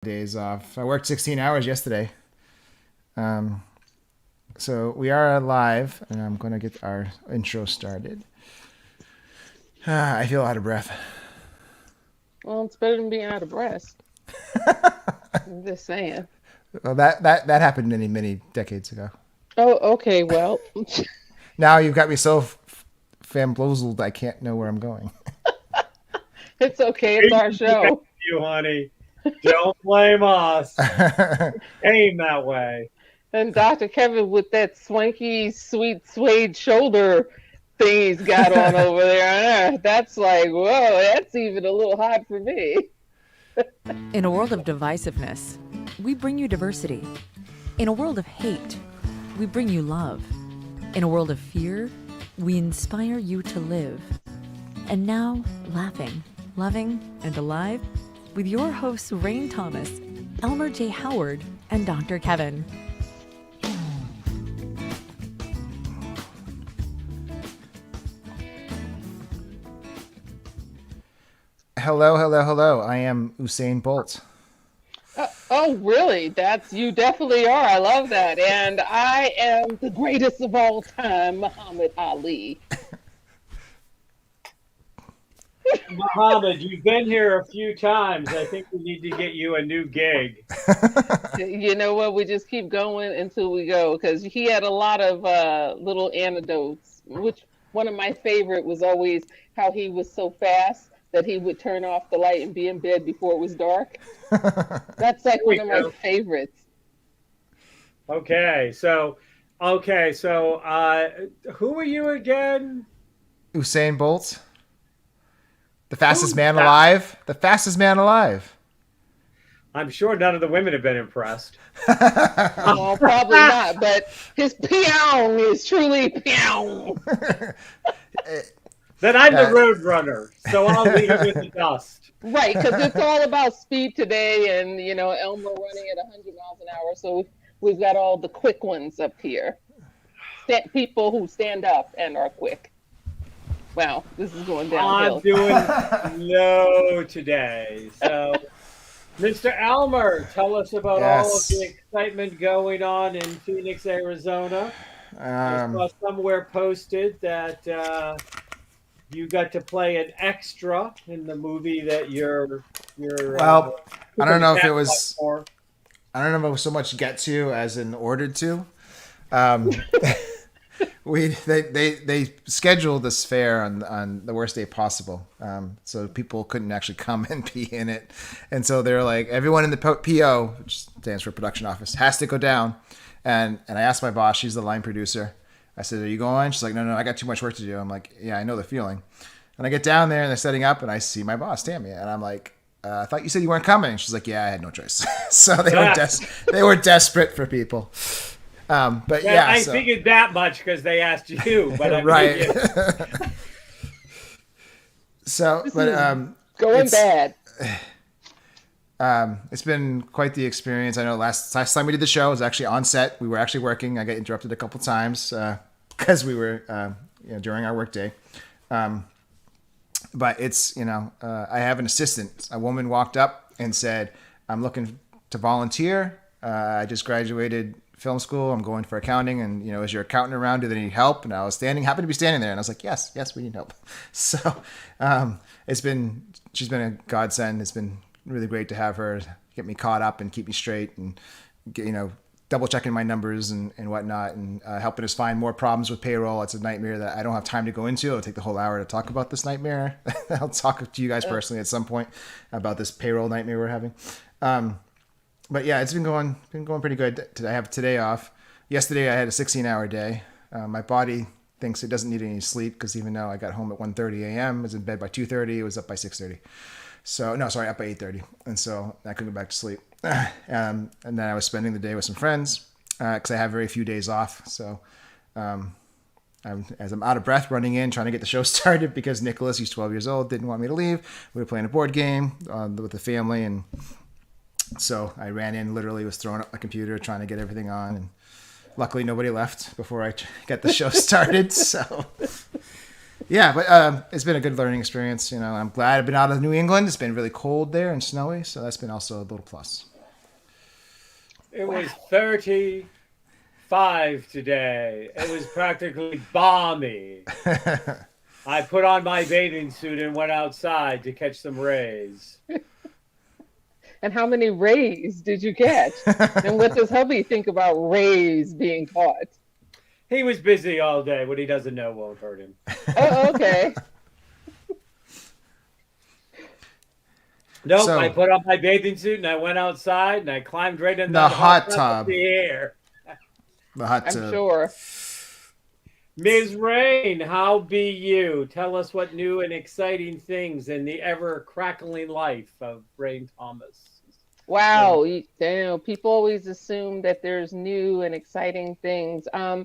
Days off. I worked 16 hours yesterday. Um, so we are live, and I'm going to get our intro started. I feel out of breath. Well, it's better than being out of breath. I'm just saying. Well, that happened many decades ago. Oh, okay. Well, Now you've got me so fambloozled I can't know where I'm going. it's okay. It's our show. You, honey. Don't blame us. Aim that way. And Dr. Kevin with that swanky, sweet suede shoulder thing he's got on over there. That's like, whoa, that's even a little hot for me. In a world of divisiveness, we bring you diversity. In a world of hate, we bring you love. In a world of fear, we inspire you to live. And now, laughing, loving, and alive with your hosts Rain Thomas, Elmer J. Howard, and Dr. Kevin. Hello. I am Usain Bolt. Oh, really? You definitely are. I love that. And I am the greatest of all time, Muhammad Ali. Muhammad, you've been here a few times. I think we need to get you a new gig. You know what? We just keep going until we go because he had a lot of little anecdotes. Which one of my favorite was always how he was so fast that he would turn off the light and be in bed before it was dark. That's like one of my favorites. Okay, so who are you again? Usain Bolt. The fastest man alive. The fastest man alive. I'm sure none of the women have been impressed. Well, probably not, but his pew is truly pew. Then I'm the road runner, so I'll leave with the dust. Right, because it's all about speed today, and Elmer running at 100 miles an hour. So we've got all the quick ones up here. People who stand up and are quick. Wow, this is going downhill. I'm doing low today. So, Mr. Elmer, tell us about all of the excitement going on in Phoenix, Arizona. I saw somewhere posted that you got to play an extra in the movie that you're. Well, I don't know if it was. I don't know if it was so much get to as in ordered to. They scheduled this fair on the worst day possible, so people couldn't actually come and be in it, and so they're like, everyone in the PO, which stands for production office, has to go down, and I asked my boss, she's the line producer, I said, are you going? She's like, no, I got too much work to do. I'm like, yeah, I know the feeling. And I get down there and they're setting up, and I see my boss, Tammy, and I'm like, I thought you said you weren't coming. She's like, yeah, I had no choice. So they were desperate for people. But yeah, I figured that much because they asked you, but right. So, but going bad. It's been quite the experience. I know last time we did the show was actually on set. We were actually working. I got interrupted a couple times because we were during our workday. But it's I have an assistant. A woman walked up and said, "I'm looking to volunteer. I just graduated film school. I'm going for accounting, and is your accountant around? Do they need help?" And I was happened to be standing there, and I was like, yes, we need help. So she's been a godsend. It's been really great to have her get me caught up and keep me straight, and double checking my numbers and whatnot, and helping us find more problems with payroll. It's a nightmare that I don't have time to go into. It'll take the whole hour to talk about this nightmare. I'll talk to you guys personally at some point about this payroll nightmare we're having. But yeah, it's been going pretty good. I have today off. Yesterday I had a 16-hour day. My body thinks it doesn't need any sleep because even though I got home at 1:30 a.m., I was in bed by 2:30. It was up by 6:30. So no, sorry, up by 8:30, and so I couldn't go back to sleep. And then I was spending the day with some friends because I have very few days off. So as I'm out of breath, running in trying to get the show started because Nicholas, he's 12 years old, didn't want me to leave. We were playing a board game with the family, and so I ran in, literally was throwing up my computer, trying to get everything on. And luckily nobody left before I get the show started. So yeah, but it's been a good learning experience. I'm glad I've been out of New England. It's been really cold there and snowy. So that's been also a little plus. It was 35 today. It was practically balmy. I put on my bathing suit and went outside to catch some rays. And how many rays did you catch? And what does hubby think about rays being caught? He was busy all day. What he doesn't know won't hurt him. Oh, okay. Nope, So- I put on my bathing suit and I went outside and I climbed right in The that hot tub tub. of the air. The hot I'm tub. sure. Ms. Rain, how be you? Tell us what new and exciting things in the ever crackling life of Rain Thomas. Wow, people always assume that there's new and exciting things. I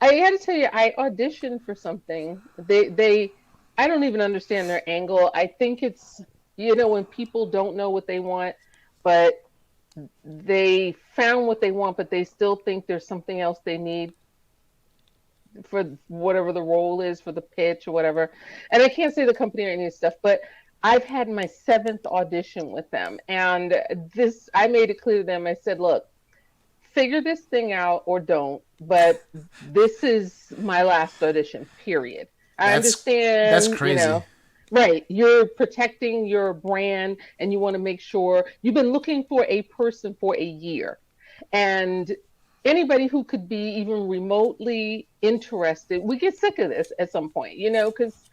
got to tell you, I auditioned for something. I don't even understand their angle. I think it's, when people don't know what they want, but they found what they want, but they still think there's something else they need for whatever the role is, for the pitch or whatever. And I can't say the company or any of this stuff, but I've had my 7th audition with them. And I made it clear to them. I said, look, figure this thing out or don't, but this is my last audition, period. I understand. That's crazy. Right. You're protecting your brand and you want to make sure you've been looking for a person for a year. And anybody who could be even remotely interested, we get sick of this at some point, because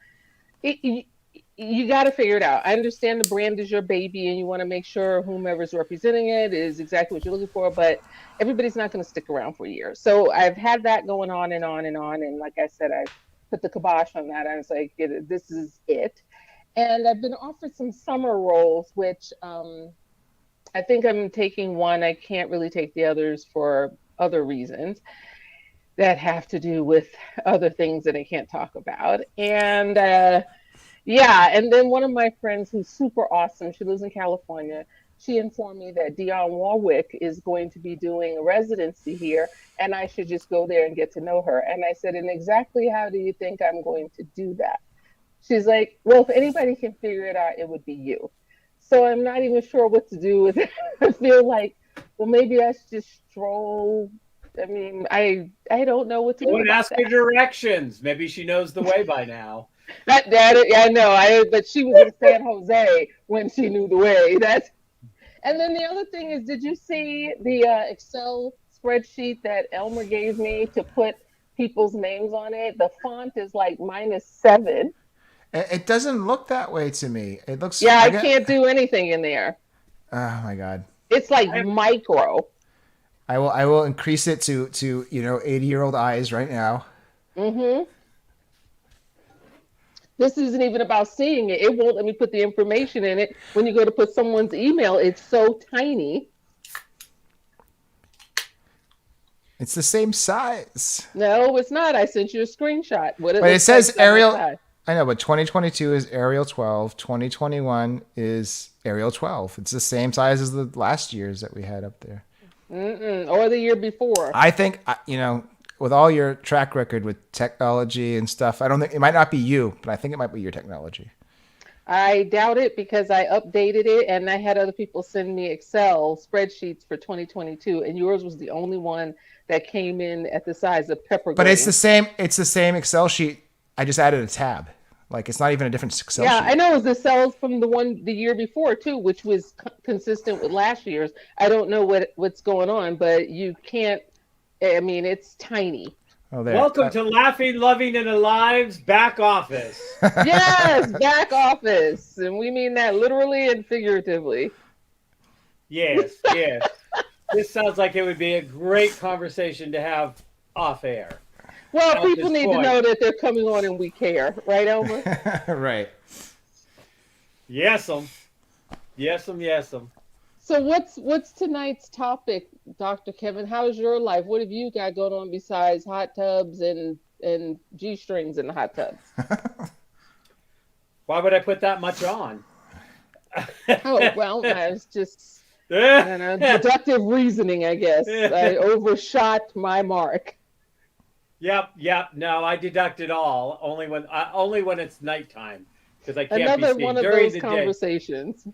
you got to figure it out. I understand the brand is your baby and you want to make sure whomever's representing it is exactly what you're looking for, but everybody's not going to stick around for years. So I've had that going on and on and on. And like I said, I put the kibosh on that. I was like, this is it. And I've been offered some summer roles, which I think I'm taking one. I can't really take the others for other reasons that have to do with other things that I can't talk about. And and then one of my friends who's super awesome, she lives in California, she informed me that Dionne Warwick is going to be doing a residency here and I should just go there and get to know her. And I said, and exactly how do you think I'm going to do that? She's like, well, if anybody can figure it out, it would be you. So I'm not even sure what to do with it. I feel like, well, maybe I should just stroll. I mean, I don't know what to do. Go and ask her directions. Maybe she knows the way by now. I know. But she was in San Jose when she knew the way. And then the other thing is, did you see the Excel spreadsheet that Elmer gave me to put people's names on it? The font is like -7. It doesn't look that way to me. It looks. Yeah, I can't do anything in there. Oh my God. It's like micro. I will increase it to 80-year-old eyes right now. Mm-hmm. This isn't even about seeing it. It won't let me put the information in it. When you go to put someone's email, it's so tiny. It's the same size. No, it's not. I sent you a screenshot. But it says Arial. I know, but 2022 is Arial 12. 2021 is Arial 12. It's the same size as the last year's that we had up there. Or the year before. I think, with all your track record with technology and stuff, I don't think it might not be you, but I think it might be your technology. I doubt it because I updated it and I had other people send me Excel spreadsheets for 2022, and yours was the only one that came in at the size of pepper grain. But it's the same Excel sheet. I just added a tab. Like, it's not even a different Excel sheet. Yeah, I know it was the cells from the year before too, which was consistent with last year's. I don't know what's going on, but you can't. I mean, it's tiny. Oh, there. Welcome to Laughing, Loving, and Alive's back office. Yes, back office, and we mean that literally and figuratively. Yes. This sounds like it would be a great conversation to have off air. Well, people need to know that they're coming on and we care, right, Elmer? Right. Yes'm. So what's tonight's topic, Dr. Kevin? How's your life? What have you got going on besides hot tubs and G-strings in the hot tubs? Why would I put that much on? Oh, well, I was just deductive reasoning, I guess. I overshot my mark. Yep. No, I deduct it all. Only when it's nighttime, because I can't Another be seen one of during those the conversations. day.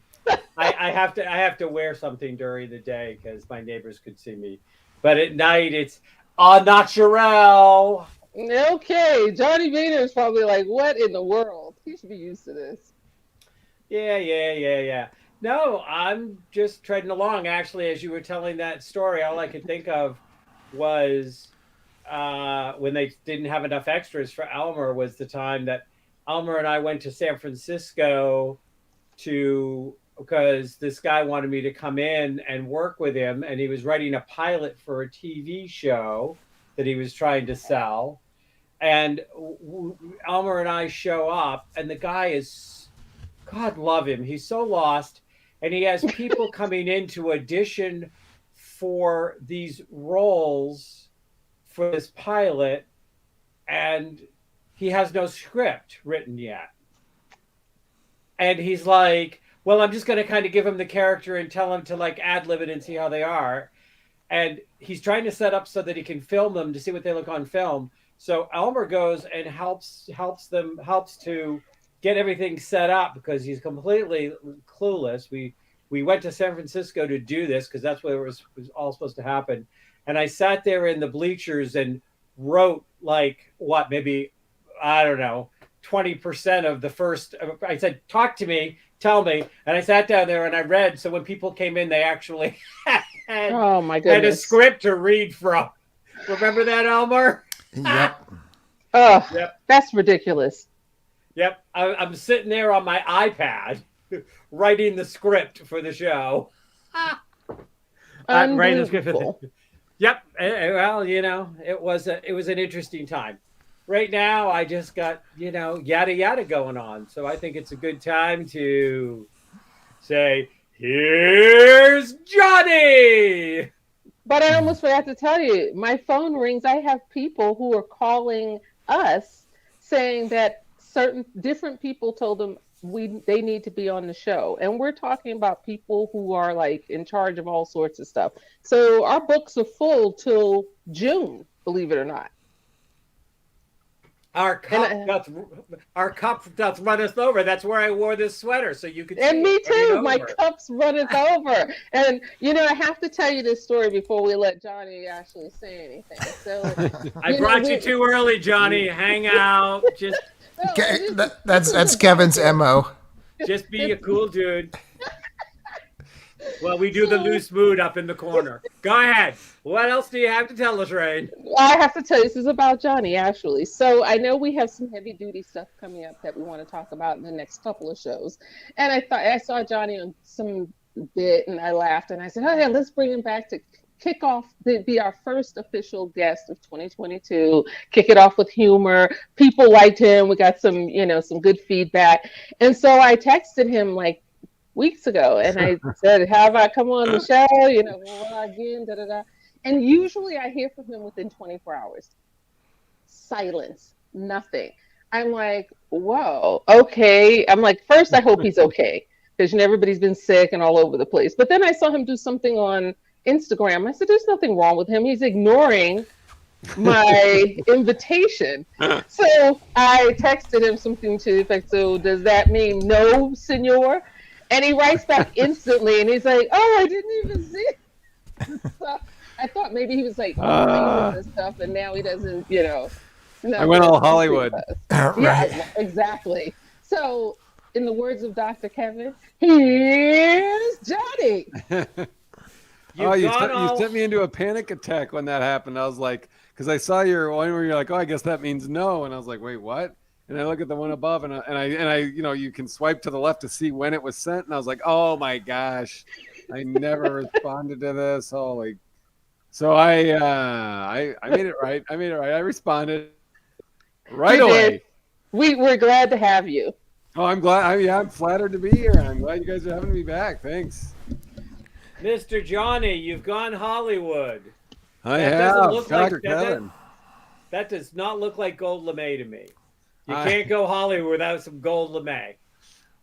I have to wear something during the day because my neighbors could see me, but at night it's au naturel. Okay, Johnny Beehner is probably like, what in the world? He should be used to this. Yeah. No, I'm just treading along. Actually, as you were telling that story, all I could think of was when they didn't have enough extras for Elmer was the time that Elmer and I went to San Francisco to because this guy wanted me to come in and work with him, and he was writing a pilot for a TV show that he was trying to sell. And Elmer and I show up, and the guy is, God love him, he's so lost, and he has people coming in to audition for these roles for this pilot, and he has no script written yet. And he's like, well, I'm just going to kind of give him the character and tell him to like ad lib it and see how they are. And he's trying to set up so that he can film them to see what they look on film. So Elmer goes and helps to get everything set up because he's completely clueless. We went to San Francisco to do this because that's where it was all supposed to happen. And I sat there in the bleachers and wrote like what, maybe, I don't know, 20% of the first. I said, talk to me, tell me. And I sat down there and I read. So when people came in, they actually Oh my goodness. had a script to read from. Remember that, Elmer? Yep. Oh, Yep. That's ridiculous. Yep. I'm sitting there on my iPad writing the script for the show. Writing the script for the, Yep. Well, you know, it was an interesting time. Right now, I just got, you know, yada yada going on. So I think it's a good time to say, here's Johnny. But I almost forgot to tell you, my phone rings. I have people who are calling us saying that certain different people told them they need to be on the show. And we're talking about people who are like in charge of all sorts of stuff. So our books are full till June, believe it or not. Our cup doth runneth over. That's where I wore this sweater, so you could. And me too. My cup's runneth over. And you know, I have to tell you this story before we let Johnny actually say anything. So I brought you too early, Johnny. Hang out. Just that's Kevin's MO. Just be a cool dude. Well, we do the loose mood up in the corner. Go ahead. What else do you have to tell us, Rain? I have to tell you, this is about Johnny, actually. So I know we have some heavy-duty stuff coming up that we want to talk about in the next couple of shows. And I thought I saw Johnny on some bit, and I laughed, and I said, oh, yeah, let's bring him back to kick off, be our first official guest of 2022, kick it off with humor. People liked him. We got some good feedback. And so I texted him, like, weeks ago, and I said, how about come on the show, again, da-da-da. And usually I hear from him within 24 hours. Silence, nothing. I'm like, whoa, okay. I'm like, first, I hope he's okay, because everybody's been sick and all over the place. But then I saw him do something on Instagram. I said, there's nothing wrong with him. He's ignoring my invitation. So I texted him something to the effect, so does that mean no, senor? And he writes back instantly, and he's like, "Oh, I didn't even see it." So I thought maybe he was like famous and stuff, and now he doesn't, I went all Hollywood. Yeah, exactly. So, in the words of Dr. Kevin, here's Johnny. You sent me into a panic attack when that happened. I was like, because I saw your one where you're like, "Oh, I guess that means no," and I was like, "Wait, what?" And I look at the one above, and I, you can swipe to the left to see when it was sent, and I was like, "Oh my gosh, I never responded to this." Holy! So I made it right. I responded right away. We're glad to have you. Oh, I'm glad. I'm flattered to be here. I'm glad you guys are having me back. Thanks, Mr. Johnny. You've gone Hollywood. I have, Dr. Kevin. That does not look like gold lame to me. You can't go Hollywood without some gold lame.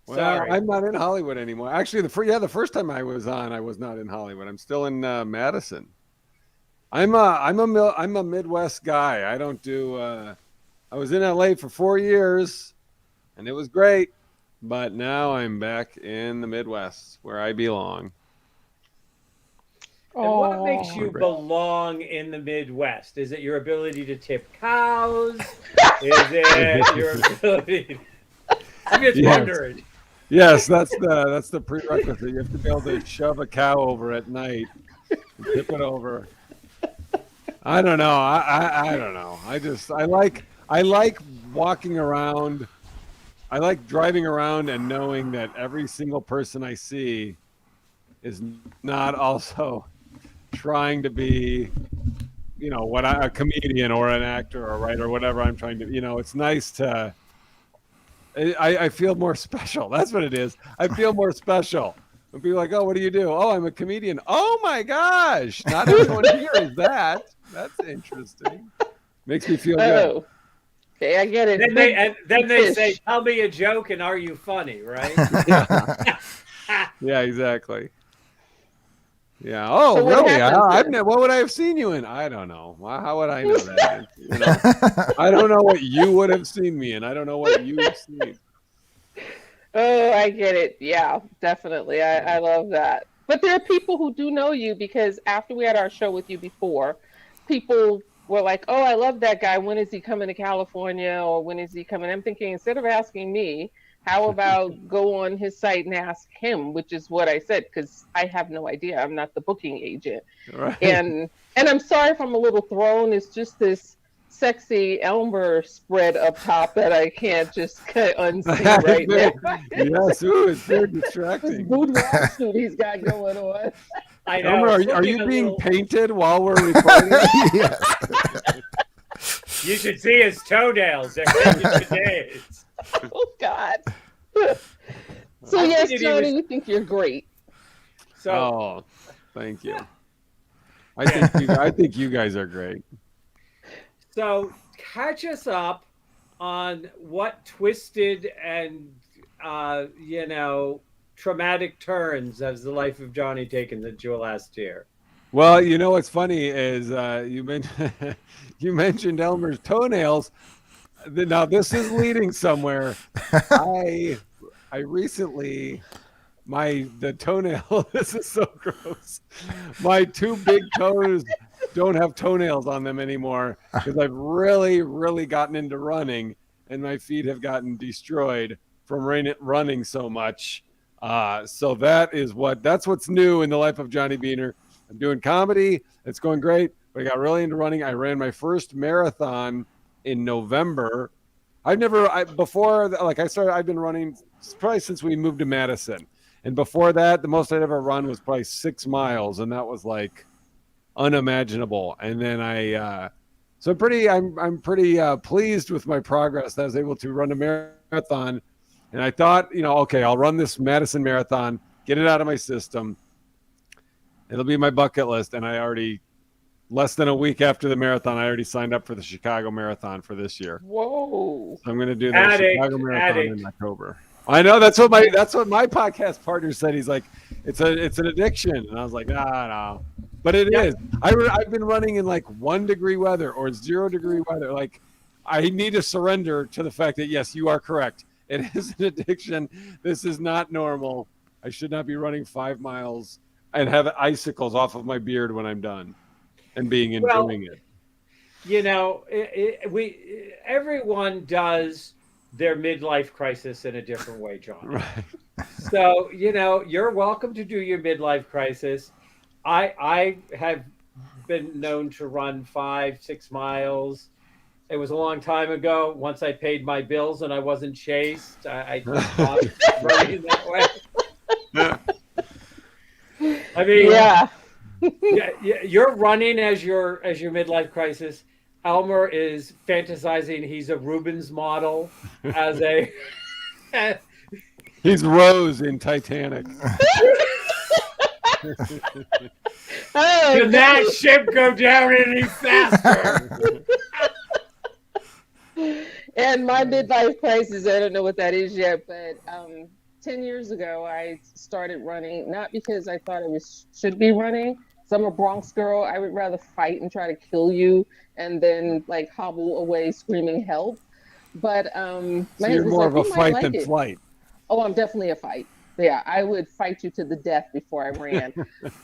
Well, sorry. I'm not in Hollywood anymore. Actually, the first time I was on, I was not in Hollywood. I'm still in Madison. I'm a Midwest guy. I don't do. I was in LA for 4 years, and it was great. but now I'm back in the Midwest where I belong. And what makes you belong in the Midwest? Is it your ability to tip cows? Is it your ability? I'm just wondering. Yes, that's the prerequisite. You have to be able to shove a cow over at night and tip it over. I don't know. I don't know. I like walking around. I like driving around and knowing that every single person I see is not also trying to be, a comedian or an actor or a writer or whatever I'm trying to. It's nice to. I feel more special. That's what it is. I feel more special. When people are like, oh, what do you do? Oh, I'm a comedian. Oh my gosh! Not everyone here is that. That's interesting. Makes me feel good. Okay, I get it. Then they say, "Tell me a joke," and "Are you funny?" Right? Yeah, exactly. Yeah. Oh, so really? What would I have seen you in? I don't know. How would I know that? I don't know what you would have seen me in. I don't know what you've seen. Oh, I get it. Yeah, definitely. I love that. But there are people who do know you because after we had our show with you before, people were like, oh, I love that guy. When is he coming to California? Or when is he coming? I'm thinking, instead of asking me, how about go on his site and ask him, which is what I said, because I have no idea. I'm not the booking agent. Right. And I'm sorry if I'm a little thrown. It's just this sexy Elmer spread up top that I can't just unsee right now. Yes, it's very distracting. This boudoir suit he's got going on. I know. Elmer, are you being painted while we're recording? Yes. You should see his toenails. They're painted today. Oh God. So yes, Johnny, we think you're great. So, thank you. I think you guys are great. So catch us up on what twisted and traumatic turns has the life of Johnny taken since your last year. Well, what's funny is you mentioned Elmer's toenails. Now this is leading somewhere. I recently the toenail. This is so gross. My two big toes don't have toenails on them anymore because I've really, really gotten into running, and my feet have gotten destroyed from running so much. So that's what's new in the life of Johnny Beehner. I'm doing comedy. It's going great. But I got really into running. I ran my first marathon in November. I've been running probably since we moved to Madison. And before that, the most I'd ever run was probably 6 miles. And that was like unimaginable. And then I'm pretty pleased with my progress. I was able to run a marathon. And I thought, okay, I'll run this Madison marathon, get it out of my system. It'll be my bucket list. And I already, less than a week after the marathon, I already signed up for the Chicago Marathon for this year. Whoa. So I'm going to do the Chicago Marathon in October. I know that's what my podcast partner said. He's like, it's an addiction. And I was like, no. But it is. I've been running in like 1 degree weather or 0 degree weather. Like, I need to surrender to the fact that, yes, you are correct. It is an addiction. This is not normal. I should not be running 5 miles and have icicles off of my beard when I'm done and enjoying it. Everyone does their midlife crisis in a different way, John. Right. So, you're welcome to do your midlife crisis. I have been known to run 5-6 miles. It was a long time ago. Once I paid my bills and I wasn't chased, I stopped running that way. I mean, yeah, you're running as your midlife crisis. Elmer is fantasizing he's a Rubens model as a. He's Rose in Titanic. Can that ship go down any faster? And my midlife crisis, I don't know what that is yet, but 10 years ago, I started running, not because I thought I should be running. So I'm a Bronx girl. I would rather fight and try to kill you and then like hobble away screaming help. But so you're more of a fight than flight. Oh, I'm definitely a fight. Yeah, I would fight you to the death before I ran.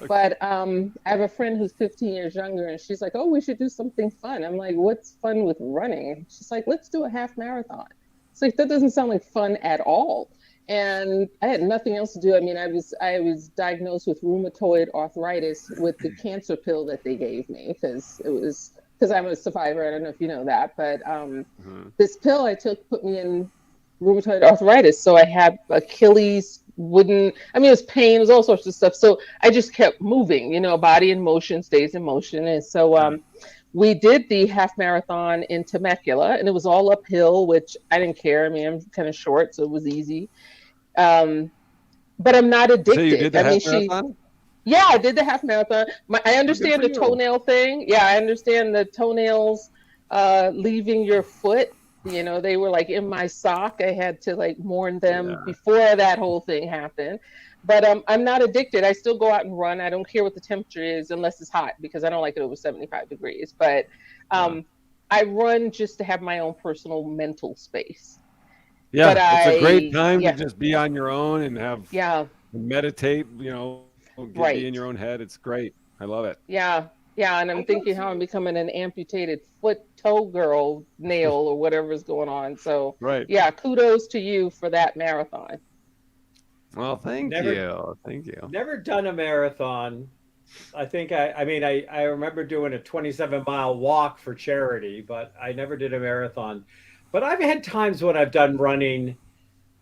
But I have a friend who's 15 years younger, and she's like, "Oh, we should do something fun." I'm like, "What's fun with running?" She's like, "Let's do a half marathon." It's like that doesn't sound like fun at all. And I had nothing else to do. I mean, I was diagnosed with rheumatoid arthritis with the cancer pill that they gave me because I'm a survivor. I don't know if you know that, but this pill I took put me in rheumatoid arthritis. So I had Achilles wouldn't, I mean, it was pain, it was all sorts of stuff. So I just kept moving, body in motion stays in motion. And so we did the half marathon in Temecula, and it was all uphill, which I didn't care. I mean, I'm kind of short, so it was easy. But I'm not So you addicted. did the I mean, half marathon? yeah, I did the half marathon. I Good understand for the you. toenail thing. Yeah, I understand the toenails leaving your foot. They were like in my sock. I had to like mourn them Yeah. before that whole thing happened. But I'm not addicted. I still go out and run. I don't care what the temperature is unless it's hot because I don't like it over 75 degrees. But Yeah. I run just to have my own personal mental space. But Yeah, it's a great time to yeah, just be on your own and yeah, meditate, be in right. your own head. It's great. I love it. Yeah, yeah, and I I'm go thinking how I'm through. becoming an amputated foot toe girl nail or whatever's going on. So Right. yeah, kudos to you for that marathon. Well, thank Never, you. Thank you. never done a marathon. I think I mean, I remember doing a 27-mile walk for charity, but I never did a marathon. But I've had times when I've done running,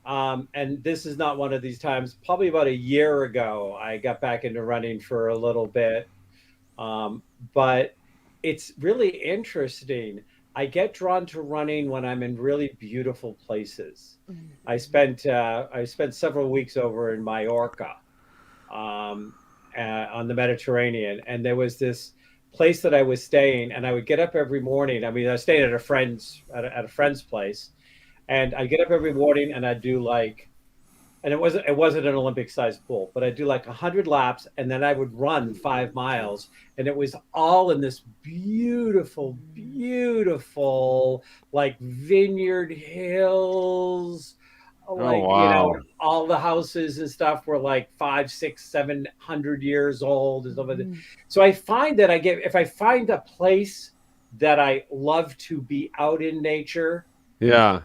and this is not one of these times. Probably about a year ago, I got back into running for a little bit. Um, but it's really interesting. I get drawn to running when I'm in really beautiful places. Mhm. I spent several weeks over in Mallorca, um, on the Mediterranean, and there was this place that I was staying, and I would get up every morning. I mean, I stayed at a friend's place, and I'd get up every morning and I'd do like, and it wasn't an Olympic sized pool, but I'd do like 100 laps, and then I would run 5 miles, and it was all in this beautiful, beautiful, like vineyard hills, Oh, like wow. all the houses and stuff were like 5, 6, 700 years old and stuff like that. Mhm. So I find that if I find a place that I love to be out in nature, Yeah.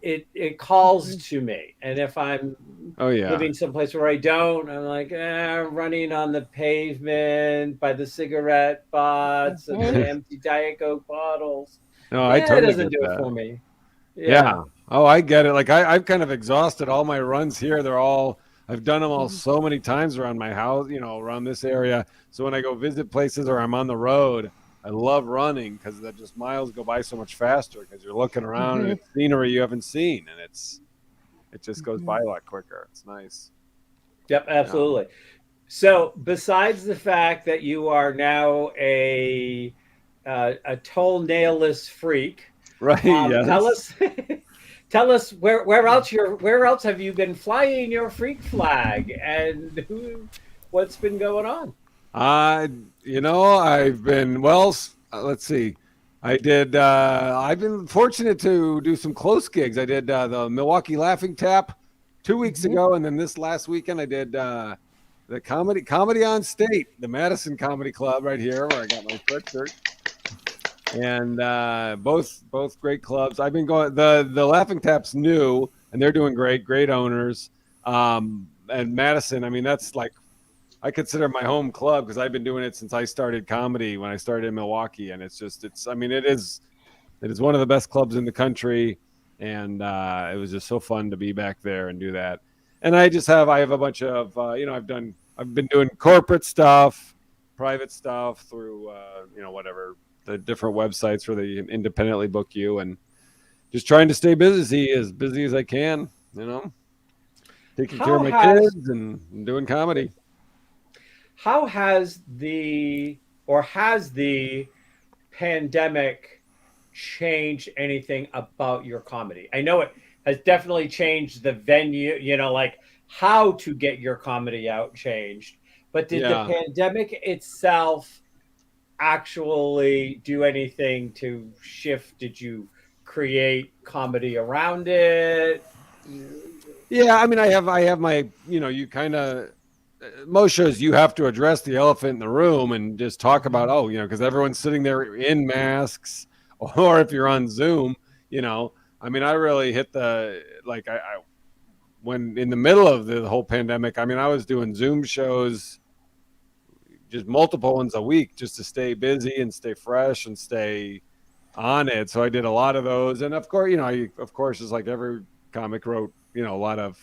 it calls to me. And if I'm Oh, yeah. living someplace where I don't, I'm like running on the pavement by the cigarette butts and Mhm. the empty Diet Coke bottles. No, I Yeah, it totally doesn't get do it that. for me. Yeah. Yeah. Oh, I get it. Like I've kind of exhausted all my runs here. I've done them all Mhm. so many times around my house, around this area. So when I go visit places or I'm on the road, I love running because that just miles go by so much faster because you're looking around and Mhm. it's scenery you haven't seen and it just goes by Mhm. a lot quicker. It's nice. Yep, Yeah. absolutely. So, besides the fact that you are now a toenailless freak, Right. tell Yes. us tell us where else have you been flying your freak flag, and what's been going on? Uh, I've been, let's see. I've been fortunate to do some close gigs. I did the Milwaukee Laughing Tap 2 weeks Mhm. ago. And then this last weekend, I did the Comedy on State, the Madison Comedy Club right here where I got my sweatshirt. And both great clubs. I've been going, the Laughing Tap's new and they're doing great owners. And Madison, I mean, that's like, I consider my home club because I've been doing it since I started comedy when I started in Milwaukee, and I mean, it is one of the best clubs in the country, and it was just so fun to be back there and do that. And I have a bunch of, I've been doing corporate stuff, private stuff through, whatever the different websites where they independently book you, and just trying to stay busy as I can, taking care of How my has kids and doing comedy. how has the pandemic changed anything about your comedy? I know it has definitely changed the venue, like how to get your comedy out changed. But did the Yeah. pandemic itself actually do anything to shift? Did you create comedy around it? Yeah, I mean, I have my, you kind of, most shows you have to address the elephant in the room and just talk about, because everyone's sitting there in masks, or if you're on Zoom, I mean, I really hit I when in the middle of the whole pandemic, I mean, I was doing Zoom shows, just multiple ones a week, just to stay busy and stay fresh and stay on it. So I did a lot of those, and of course, just like every comic, wrote a lot of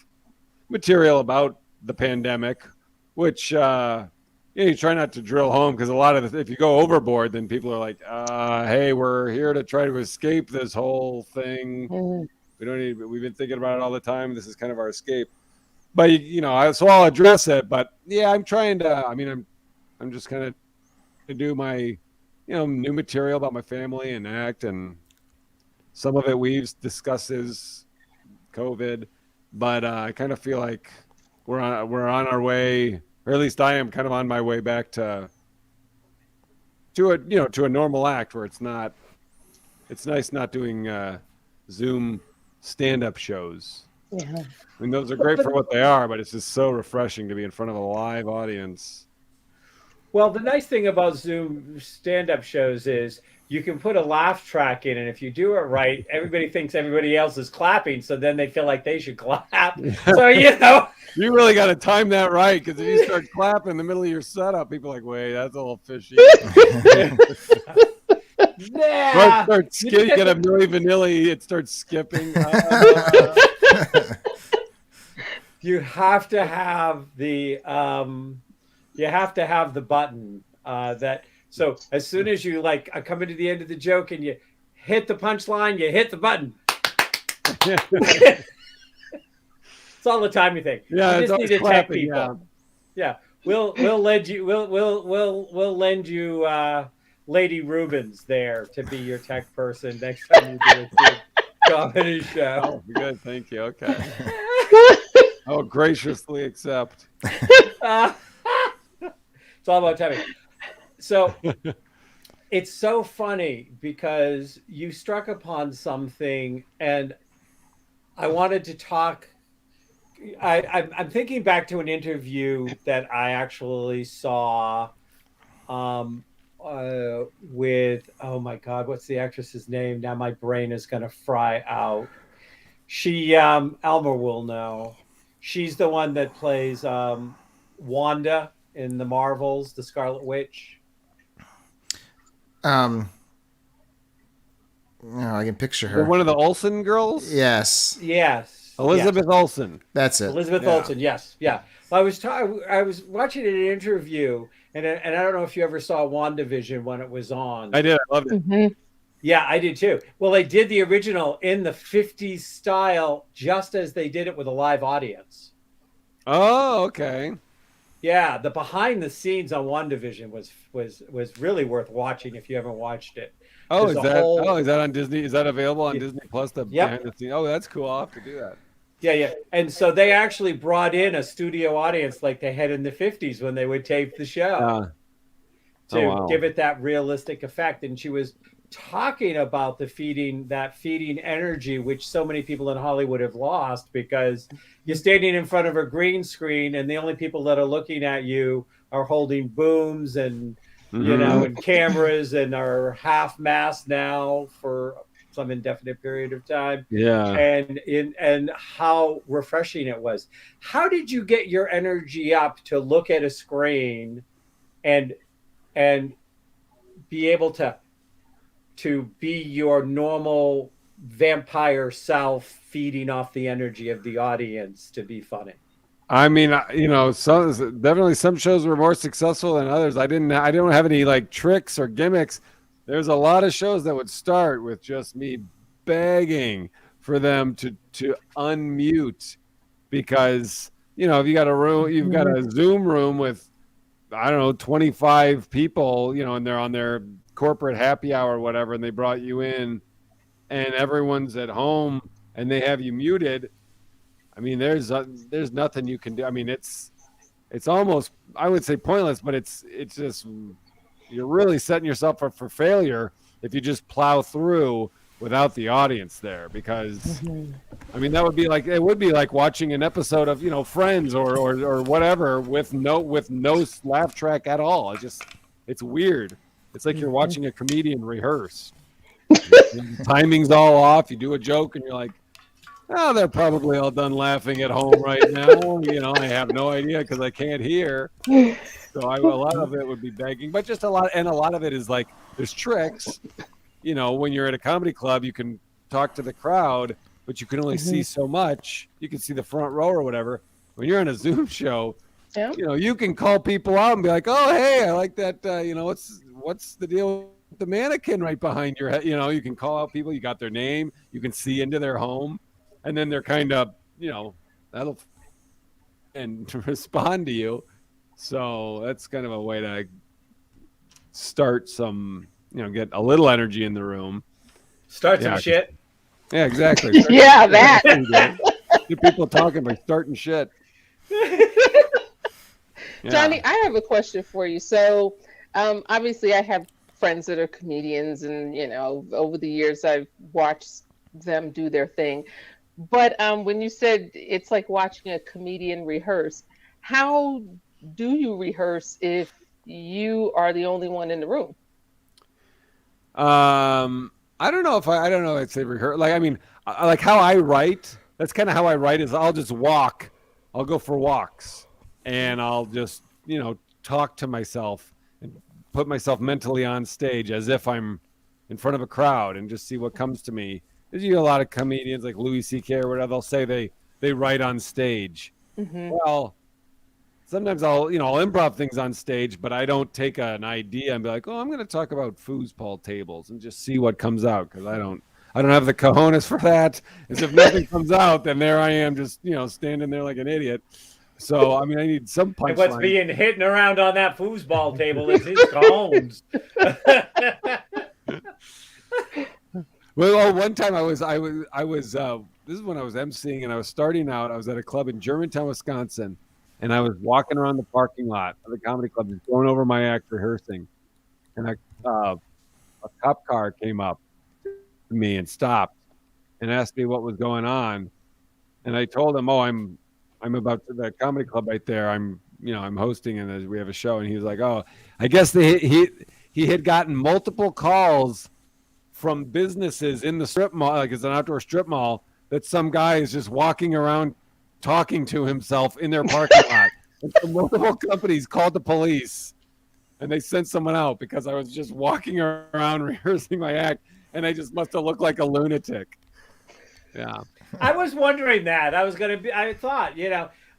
material about the pandemic, which you try not to drill home, because a lot of if you go overboard, then people are like, hey, we're here to try to escape this whole thing. We've been thinking about it all the time. This is kind of our escape. But so I'll address it. But yeah, I'm trying to. I mean, I'm just kind of to do my new material about my family and act, and some of it discusses COVID, but I kind of feel like we're on our way, or at least I am kind of on my way back to a normal act where it's nice not doing Zoom stand-up shows. Yeah. I mean, those are great for what they are, but it's just so refreshing to be in front of a live audience. Well, the nice thing about Zoom stand-up shows is you can put a laugh track in, and if you do it right, everybody thinks everybody else is clapping, so then they feel like they should clap. So, You really got to time that right, because if you start clapping in the middle of your setup, people are like, wait, that's a little fishy. Yeah. You get a Milli Vanilli, it starts skipping. You have to have the button that. So as soon as you are coming to the end of the joke and you hit the punchline, you hit the button. It's all the time you think. Yeah, you just need to tech people. Yeah. We'll lend you. We'll lend you Lady Rubens there to be your tech person next time you do a comedy show. Oh, good, thank you. Okay. I'll graciously accept. It's all about timing. So it's so funny because you struck upon something, and I wanted to talk. I'm thinking back to an interview that I actually saw with, oh my God, what's the actress's name? Now my brain is going to fry out. She, Elmer will know. She's the one that plays Wanda in the Marvels, the Scarlet Witch. No, I can picture her. One of the Olsen girls? Yes. Elizabeth Olsen. That's it. Elizabeth Olsen, yes. Yeah. I was watching an interview, and I don't know if you ever saw WandaVision when it was on. I did. I loved it. Mm-hmm. Yeah, I did too. Well, they did the original in the 50s style, just as they did it with a live audience. Oh, okay. Yeah, the behind the scenes on WandaVision was really worth watching if you haven't watched it. Oh, is that on Disney? Is that available on Disney Plus? Yep. Behind the scenes? Oh, that's cool. I'll have to do that. Yeah. And so they actually brought in a studio audience like they had in the 50s when they would tape the show to give it that realistic effect. And she was talking about feeding energy, which so many people in Hollywood have lost, because you're standing in front of a green screen and the only people that are looking at you are holding booms and and cameras, and are half mast now for some indefinite period of time. Yeah. And how refreshing it was. How did you get your energy up to look at a screen and be able to be your normal vampire self, feeding off the energy of the audience to be funny? I mean, definitely some shows were more successful than others. I don't have any like tricks or gimmicks. There's a lot of shows that would start with just me begging for them to unmute, because if you got a room, you've got a Zoom room with 25 people, and they're on their corporate happy hour or whatever, and they brought you in, and everyone's at home and they have you muted. I mean, there's nothing you can do. I mean, it's almost, I would say, pointless, but it's just, you're really setting yourself up for failure if you just plow through without the audience there, because I mean, it would be like watching an episode of, Friends or whatever with no laugh track at all. It's weird. It's like you're watching a comedian rehearse. The timing's all off. You do a joke and you're like, oh, they're probably all done laughing at home right now. I have no idea because I can't hear. So a lot of it would be begging, but just a lot of it is like there's tricks. When you're at a comedy club, you can talk to the crowd, but you can only see so much. You can see the front row or whatever. When you're on a Zoom show, you can call people out and be like, oh, hey, I like that. What's the deal with the mannequin right behind your head? You can call out people. You got their name. You can see into their home. And then they're kind of, that'll and respond to you. So that's kind of a way to start some, get a little energy in the room. Start some shit. Yeah, exactly. Yeah, that. Get people talking by starting shit. Johnny, I have a question for you. So, obviously, I have friends that are comedians, and over the years, I've watched them do their thing. But when you said it's like watching a comedian rehearse, how do you rehearse if you are the only one in the room? I don't know if I'd say rehearse. Like, I mean, like how I write. That's kind of how I write. Is I'll just walk. I'll go for walks, and I'll just talk to myself and put myself mentally on stage as if I'm in front of a crowd and just see what comes to me. There's a lot of comedians like Louis C.K. or whatever. They'll say they write on stage. Well, sometimes I'll improv things on stage, but I don't take an idea and be like, oh, I'm going to talk about foosball tables and just see what comes out, because I don't have the cojones for that. As if nothing comes out, then there I am just standing there like an idiot. So I mean, I need some punchline. What's being hidden around on that foosball table is his cojones. Well, one time I was this is when I was emceeing and I was starting out. I was at a club in Germantown, Wisconsin, and I was walking around the parking lot of the comedy club, just going over my act, rehearsing, and a cop car came up to me and stopped and asked me what was going on, and I told him, oh, I'm about to the comedy club right there. I'm hosting and we have a show, and he was like, oh, I guess he had gotten multiple calls from businesses in the strip mall, like it's an outdoor strip mall, that some guy is just walking around talking to himself in their parking lot. And so multiple companies called the police and they sent someone out because I was just walking around rehearsing my act, and I just must have looked like a lunatic. Yeah. I was wondering that. I thought,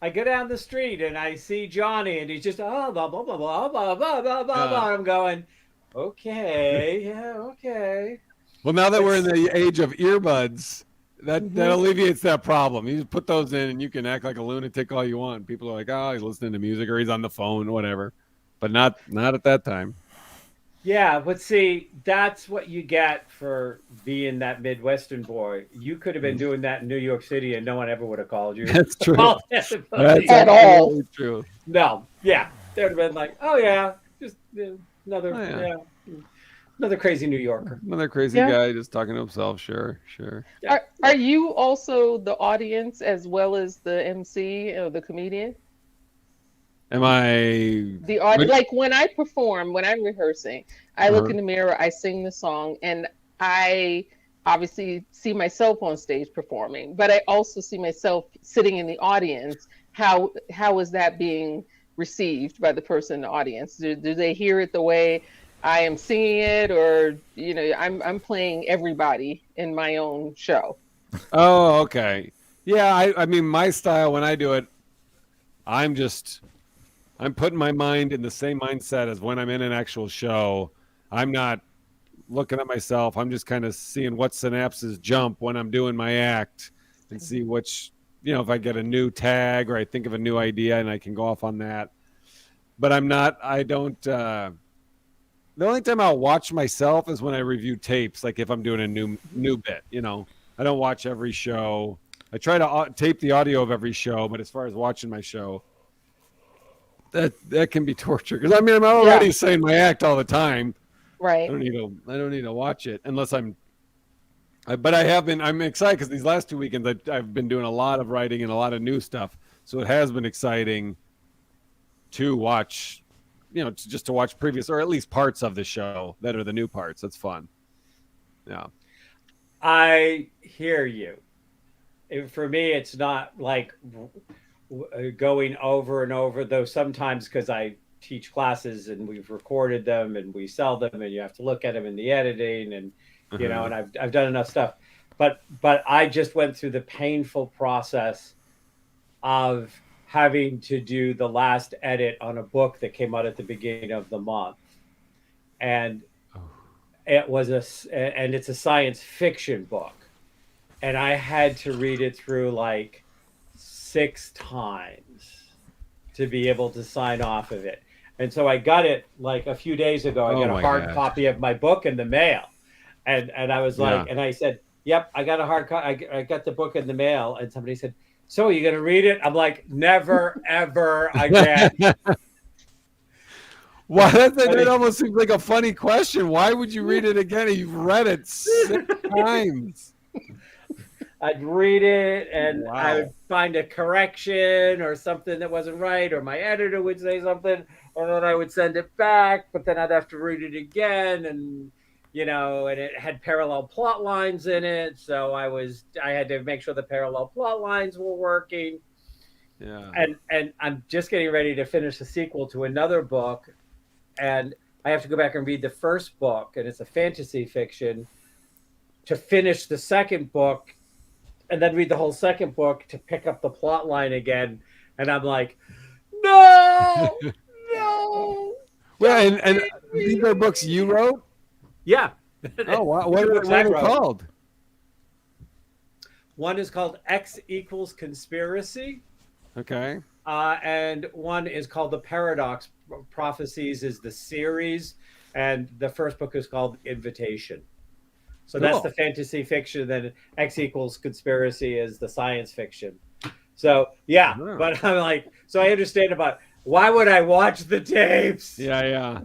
I go down the street and I see Johnny and he's just, blah, blah, blah, blah, blah, blah, blah, blah, blah. I'm going, okay, yeah, okay. Well, now that we're in the age of earbuds, that alleviates that problem. You just put those in and you can act like a lunatic all you want. People are like, oh, he's listening to music or he's on the phone, whatever. But not at that time. Yeah, but see, that's what you get for being that Midwestern boy. You could have been doing that in New York City and no one ever would have called you. That's true. That's at all. True. No, yeah. They would have been like, oh, yeah, just another, another crazy New Yorker. Another crazy guy just talking to himself. Sure. Yeah. Are you also the audience as well as the MC or the comedian? Am I the audience? Like when I perform, when I'm rehearsing, I look in the mirror, I sing the song, and I obviously see myself on stage performing, but I also see myself sitting in the audience. How is that being received by the person in the audience? Do they hear it the way I am singing it, or I'm playing everybody in my own show? Oh, okay. Yeah, I mean, my style when I do it, I'm putting my mind in the same mindset as when I'm in an actual show. I'm not looking at myself. I'm just kind of seeing what synapses jump when I'm doing my act and see which, if I get a new tag or I think of a new idea and I can go off on that. But the only time I'll watch myself is when I review tapes, like if I'm doing a new bit, I don't watch every show. I try to tape the audio of every show, but as far as watching my show, that can be torture, because I'm already saying my act all the time. Right. I don't need to watch it unless I'm But I'm excited because these last 2 weekends I've been doing a lot of writing and a lot of new stuff. So it has been exciting to watch, just to watch previous or at least parts of the show that are the new parts. That's fun. Yeah. I hear you. For me, it's not like going over and over, though sometimes because I teach classes and we've recorded them and we sell them and you have to look at them in the editing and and I've done enough stuff, but I just went through the painful process of having to do the last edit on a book that came out at the beginning of the month, and it's a science fiction book, and I had to read it through like 6 times to be able to sign off of it. And so I got it like a few days ago. I got a hard copy of my book in the mail. And I was like, and I said, yep, I got a hard copy. I got the book in the mail. And somebody said, so are you going to read it? I'm like, never, ever again. Well, that almost seems like a funny question. Why would you read it again? You've read it 6 times. I'd read it and I would find a correction or something that wasn't right, or my editor would say something, and then I would send it back, but then I'd have to read it again, and and it had parallel plot lines in it, so I had to make sure the parallel plot lines were working. Yeah. And I'm just getting ready to finish the sequel to another book, and I have to go back and read the first book, and it's a fantasy fiction, to finish the second book, and then read the whole second book to pick up the plot line again. And I'm like, no. Well, and these are books you wrote? Yeah. Oh, wow. What are they called? One is called X equals Conspiracy. Okay. And one is called The Paradox. Prophecies is the series. And the first book is called Invitation. So that's the fantasy fiction. Then X equals Conspiracy is the science fiction. So, but I'm like, so I understand about why would I watch the tapes? Yeah.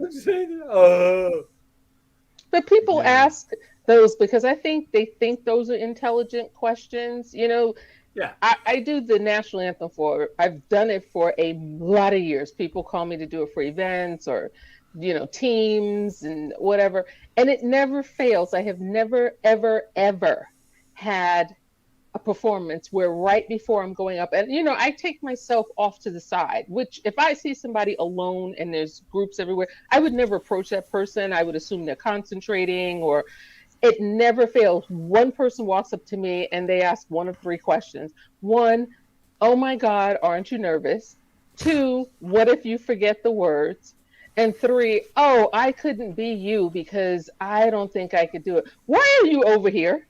But people ask those because I think they think those are intelligent questions. Yeah. I do the national anthem I've done it for a lot of years. People call me to do it for events or, teams and whatever. And it never fails. I have never, ever, ever had a performance where right before I'm going up, and I take myself off to the side, which if I see somebody alone and there's groups everywhere, I would never approach that person. I would assume they're concentrating, or it never fails. One person walks up to me and they ask one of 3 questions. 1, oh my God, aren't you nervous? 2, what if you forget the words? And 3, oh, I couldn't be you because I don't think I could do it. Why are you over here?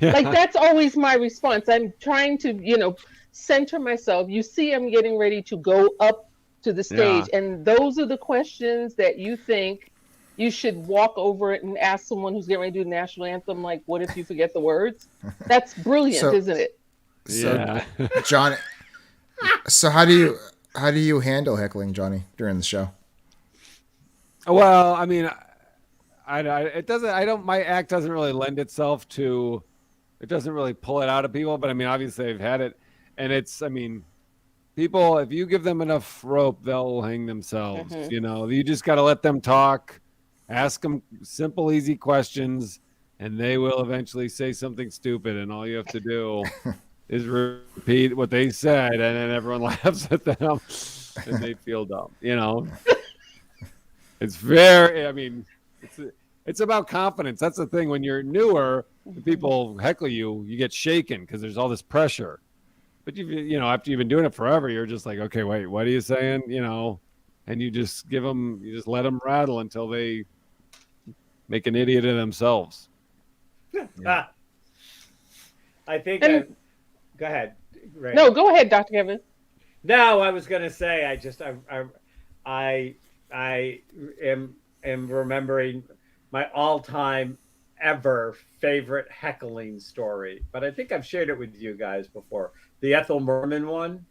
Like, that's always my response. I'm trying to, center myself. You see, I'm getting ready to go up to the stage. And those are the questions that you think you should walk over it and ask someone who's getting ready to do the national anthem. Like, what if you forget the words? That's brilliant, isn't it? So, John, so how do you handle heckling, Johnny, during the show? Well, I mean, it doesn't. My act doesn't really lend itself to. It doesn't really pull it out of people. But I mean, obviously, I've had it, and it's. I mean, people, if you give them enough rope, they'll hang themselves. Mm-hmm. You just got to let them talk, ask them simple, easy questions, and they will eventually say something stupid. And all you have to do is repeat what they said, and then everyone laughs at them, and they feel dumb. It's very. I mean, it's about confidence. That's the thing. When you're newer, people heckle you, you get shaken because there's all this pressure. But after you've been doing it forever, you're just like, okay, wait, what are you saying? And you just let them rattle until they make an idiot of themselves. Yeah. I think. Go ahead. Ray. No, go ahead, Dr. Kevin. No, I was going to say, I am remembering my all-time ever favorite heckling story, but I think I've shared it with you guys before. The Ethel Merman one.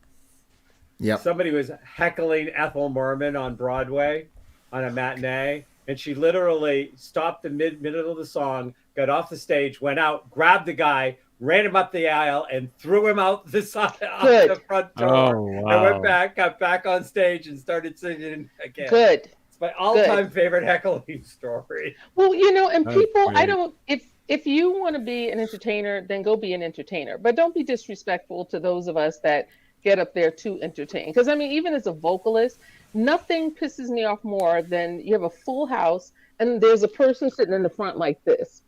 Yeah. Somebody was heckling Ethel Merman on Broadway on a matinee, and she literally stopped the middle of the song, got off the stage, went out, grabbed the guy, ran him up the aisle, and threw him out the side out the front door. Oh, wow. And went back, got back on stage, and started singing again. Good. It's my all-time favorite heckling story. Well, and That's people, great. I don't. If you want to be an entertainer, then go be an entertainer. But don't be disrespectful to those of us that get up there to entertain. Because I mean, even as a vocalist, nothing pisses me off more than you have a full house and there's a person sitting in the front like this.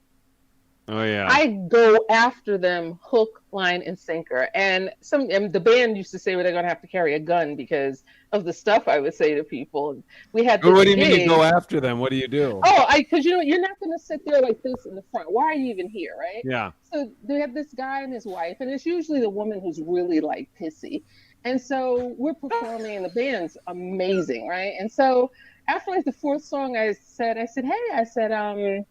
Oh yeah. I go after them hook, line, and sinker. And the band used to say they're going to have to carry a gun because of the stuff I would say to people. We had. What do you mean you go after them? What do you do? Oh, because you're not going to sit there like this in the front. Why are you even here, right? Yeah. So they have this guy and his wife, and it's usually the woman who's really like pissy. And so we're performing, and the band's amazing, right? And so after like the fourth song, I said, hey,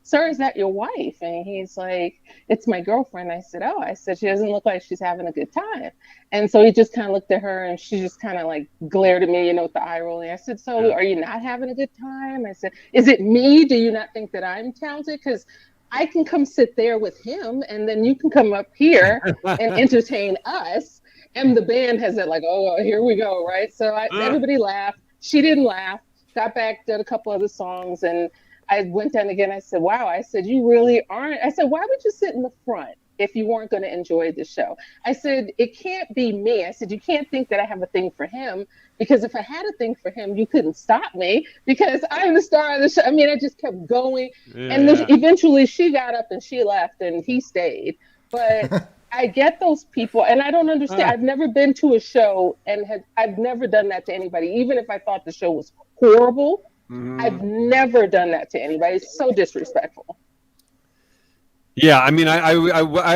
sir, is that your wife? And he's like, it's my girlfriend. I said, she doesn't look like she's having a good time. And so he just kind of looked at her, and she just kind of like glared at me, with the eye rolling. I said, so are you not having a good time? I said, is it me? Do you not think that I'm talented? Because I can come sit there with him, and then you can come up here and entertain us. And the band has that like, oh, here we go, right? So everybody laughed. She didn't laugh. Got back, did a couple other songs, and I went down again. I said, wow. I said, you really aren't. I said, why would you sit in the front if you weren't going to enjoy the show? I said, it can't be me. I said, you can't think that I have a thing for him, because if I had a thing for him, you couldn't stop me because I'm the star of the show. I mean, I just kept going. Yeah. And eventually she got up and she left and he stayed. But I get those people, and I don't understand. I've never been to a show and I've never done that to anybody, even if I thought the show was horrible. I've never done that to anybody. It's so disrespectful. Yeah, I mean, I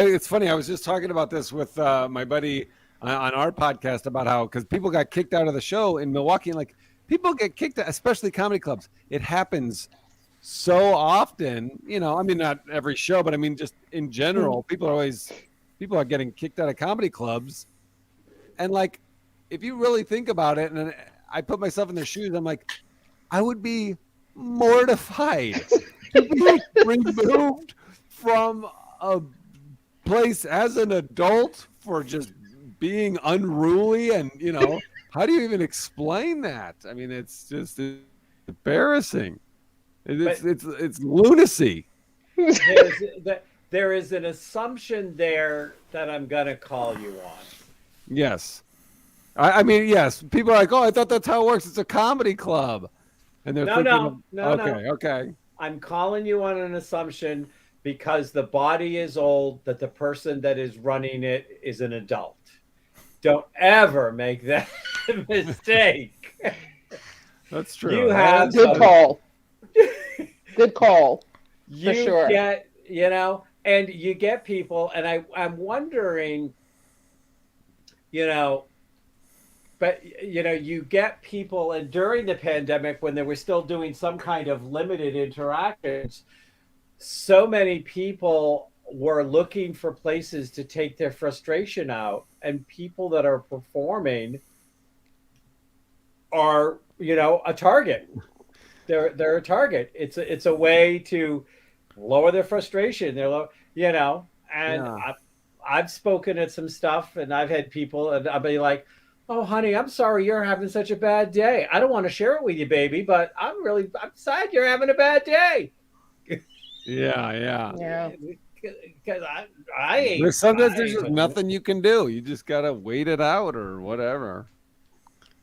it's funny. I was just talking about this with my buddy on our podcast about how, because people got kicked out of the show in Milwaukee, and like people get kicked out, especially comedy clubs. It happens so often, I mean, not every show, but I mean, just in general, people are getting kicked out of comedy clubs. And like, if you really think about it, and I put myself in their shoes, I'm like, I would be mortified to be removed from a place as an adult for just being unruly. And, how do you even explain that? I mean, it's just embarrassing. It's lunacy. There is an assumption there that I'm going to call you on. Yes. I mean, yes. People are like, oh, I thought that's how it works. It's a comedy club. And they're No. Okay. I'm calling you on an assumption because the body is old, that the person that is running it is an adult. Don't ever make that mistake. That's true. You have good call. Good call. You for sure. Get, and you get people, and I'm wondering, but you get people, and during the pandemic when they were still doing some kind of limited interactions, so many people were looking for places to take their frustration out, and people that are performing are, a target. They're a target. It's a way to lower their frustration. They're I've spoken at some stuff, and I've had people, and I'll be like, oh, honey, I'm sorry you're having such a bad day. I don't want to share it with you, baby, but I'm sad you're having a bad day. Yeah. Because I ain't. Sometimes there's just nothing you can do. You just gotta wait it out or whatever.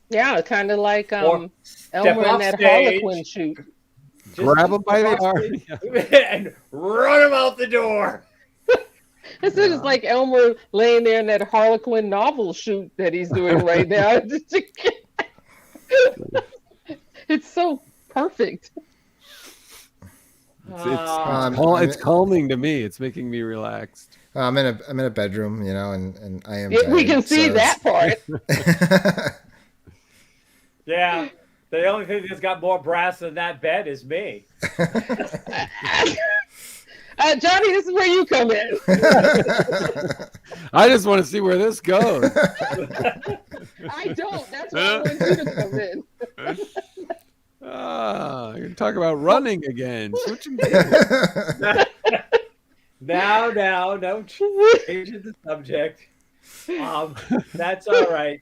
Yeah, kind of like Elmer in that Harlequin shoot. Grab him by the arm and run him out the door. This is like Elmer laying there in that Harlequin novel shoot that he's doing right now. It's so perfect. It's calming to me. It's making me relaxed. I'm in a bedroom, and I am. We can see that part. Yeah, the only thing that's got more brass than that bed is me. Johnny, this is where you come in. I just want to see where this goes. I don't. That's why I want you to come in. You're talking about running again. Switching gears. Now, no change in the subject. That's all right.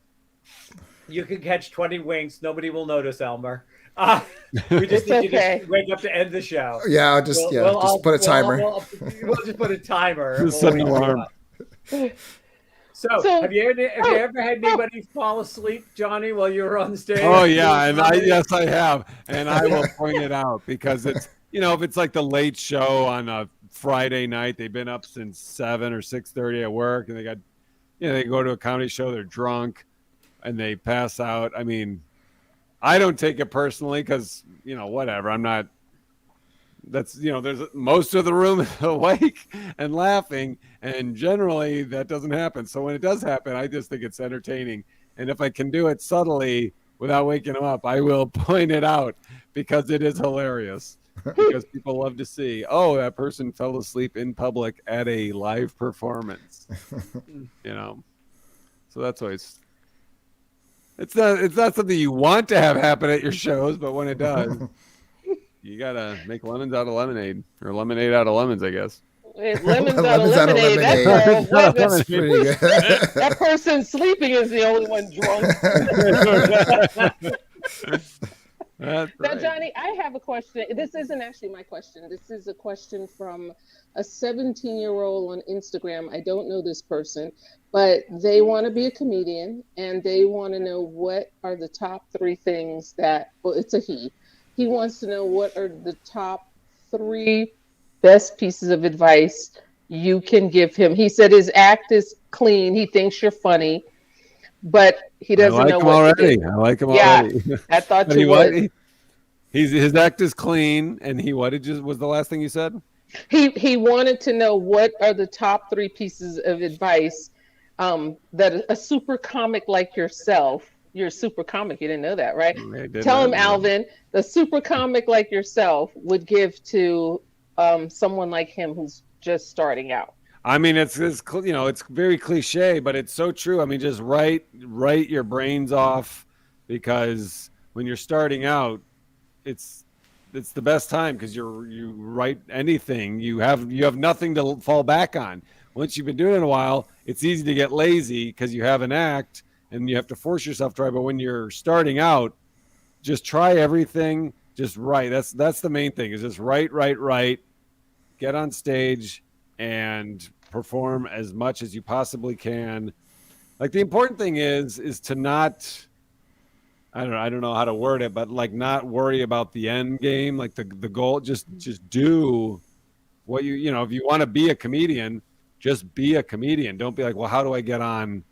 You can catch 20 winks. Nobody will notice, Elmer. We just need you to wake up to end the show. Yeah, I'll just just put a timer. We'll just put a timer. Just set an alarm. So, have you ever had anybody fall asleep, Johnny, while you were on stage? Oh yeah, and yes, I have, and I will point it out because it's if it's like the late show on a Friday night, they've been up since 7 or 6:30 at work, and they got they go to a comedy show, they're drunk, and they pass out. I mean, I don't take it personally because whatever. I'm not. That's there's most of the room awake and laughing, and generally that doesn't happen. So when it does happen, I just think it's entertaining, and if I can do it subtly without waking them up, I will point it out because it is hilarious. Because people love to see, that person fell asleep in public at a live performance. So that's always. It's not something you want to have happen at your shows, but when it does. You gotta make lemons out of lemonade, or lemonade out of lemons, I guess. Lemons out of lemonade. That's pretty good. That person sleeping is the only one drunk. That's now, right. Johnny, I have a question. This isn't actually my question. This is a question from a 17-year-old on Instagram. I don't know this person, but they want to be a comedian, and they want to know what are the top 3 things it's a he. He wants to know what are the top 3 best pieces of advice you can give him. He said his act is clean. He thinks you're funny, but he doesn't know what to do. I like him already. I thought you would. His act is clean, and was the last thing you said? He wanted to know what are the top 3 pieces of advice that a super comic like yourself. You're a super comic. You didn't know that, right? Tell him, Alvin, the super comic like yourself would give to someone like him who's just starting out. I mean, it's very cliche, but it's so true. I mean, just write your brains off, because when you're starting out, it's the best time, because you write anything. You have nothing to fall back on. Once you've been doing it a while, it's easy to get lazy because you have an act. And you have to force yourself to try. But when you're starting out, just try everything. Just write. That's the main thing, is just write. Get on stage and perform as much as you possibly can. Like, the important thing is to not, I don't know how to word it, but like, not worry about the end game, like the goal. Just do what if you want to be a comedian, just be a comedian. Don't be like, well, how do I get on?